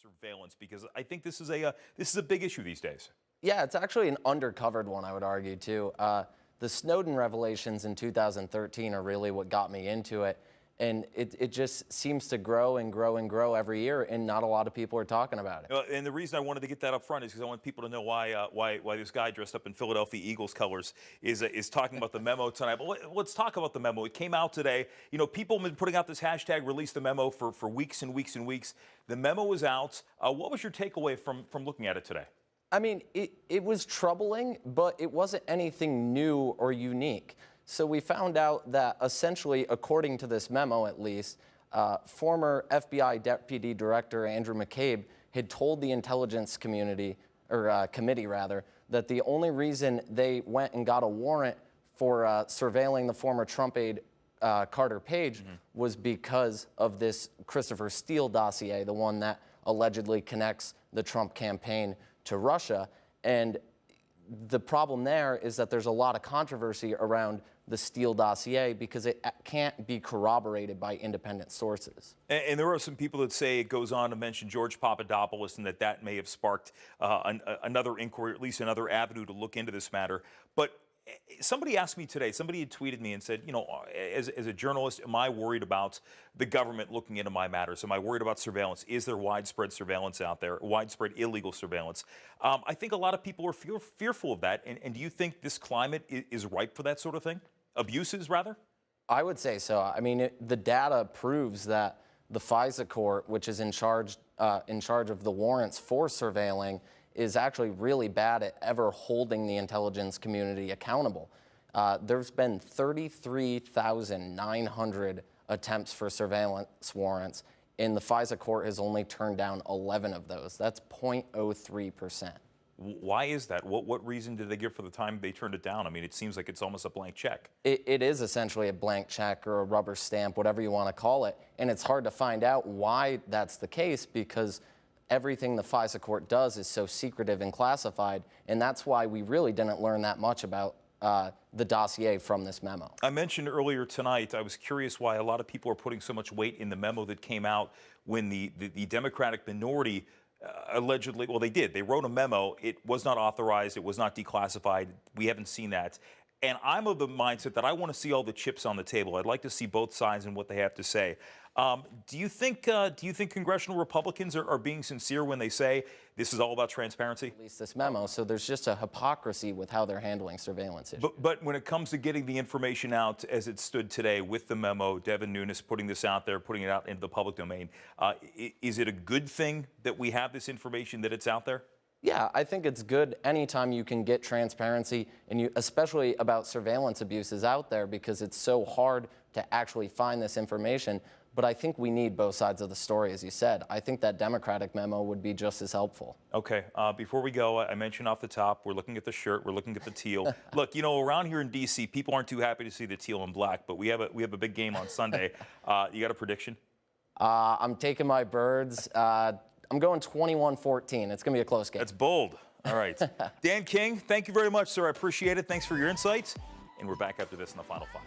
surveillance? Because I think this is a big issue these days. Yeah, it's actually an undercovered one, I would argue, too. The Snowden revelations in 2013 are really what got me into it. And it just seems to grow and grow and grow every year, and not a lot of people are talking about it. And the reason I wanted to get that up front is because I want people to know why this guy dressed up in Philadelphia Eagles colors is talking about the memo tonight. But let's talk about the memo. It came out today. You know, people have been putting out this hashtag release the memo for weeks and weeks and weeks. The memo is out. What was your takeaway from looking at it today? I mean, it was troubling, but it wasn't anything new or unique. So we found out that essentially, according to this memo at least, former FBI Deputy Director Andrew McCabe had told the intelligence community, or committee rather, that the only reason they went and got a warrant for surveilling the former Trump aide Carter Page was because of this Christopher Steele dossier, the one that allegedly connects the Trump campaign to Russia. And the problem there is that there's a lot of controversy around the Steele dossier because it can't be corroborated by independent sources. And there are some people that say it goes on to mention George Papadopoulos and that may have sparked another inquiry, or at least another avenue to look into this matter. But somebody asked me today, somebody had tweeted me and said, you know, as a journalist, am I worried about the government looking into my matters? Am I worried about surveillance? Is there widespread surveillance out there, widespread illegal surveillance? I think a lot of people are fearful of that. And do you think this climate is ripe for that sort of thing? Abuses, rather? I would say so. I mean, the data proves that the FISA court, which is in charge of the warrants for surveilling, is actually really bad at ever holding the intelligence community accountable. There's been 33,900 attempts for surveillance warrants, and the FISA court has only turned down 11 of those. That's 0.03%. Why is that? What reason did they give for the time they turned it down? I mean, it seems like it's almost a blank check. It is essentially a blank check or a rubber stamp, whatever you want to call it, and it's hard to find out why that's the case because everything the FISA court does is so secretive and classified, and that's why we really didn't learn that much about the dossier from this memo. I mentioned earlier tonight, I was curious why a lot of people are putting so much weight in the memo that came out when the Democratic minority allegedly, well, they did. They wrote a memo. It was not authorized. It was not declassified. We haven't seen that. And I'm of the mindset that I want to see all the chips on the table. I'd like to see both sides and what they have to say. Do you think congressional Republicans are being sincere when they say this is all about transparency? At least this memo, so there's just a hypocrisy with how they're handling surveillance issues. But when it comes to getting the information out as it stood today with the memo, Devin Nunes putting this out there, putting it out into the public domain, is it a good thing that we have this information, that it's out there? Yeah, I think it's good anytime you can get transparency, and especially about surveillance abuses out there, because it's so hard to actually find this information. But I think we need both sides of the story, as you said. I think that Democratic memo would be just as helpful. Okay. Before we go, I mentioned off the top, we're looking at the shirt, we're looking at the teal. Look, you know, around here in D.C., people aren't too happy to see the teal and black, but we have a big game on Sunday. You got a prediction? I'm taking my Birds. I'm going 21-14. It's going to be a close game. That's bold. All right. Dan King, thank you very much, sir. I appreciate it. Thanks for your insights. And we're back after this in the Final Five.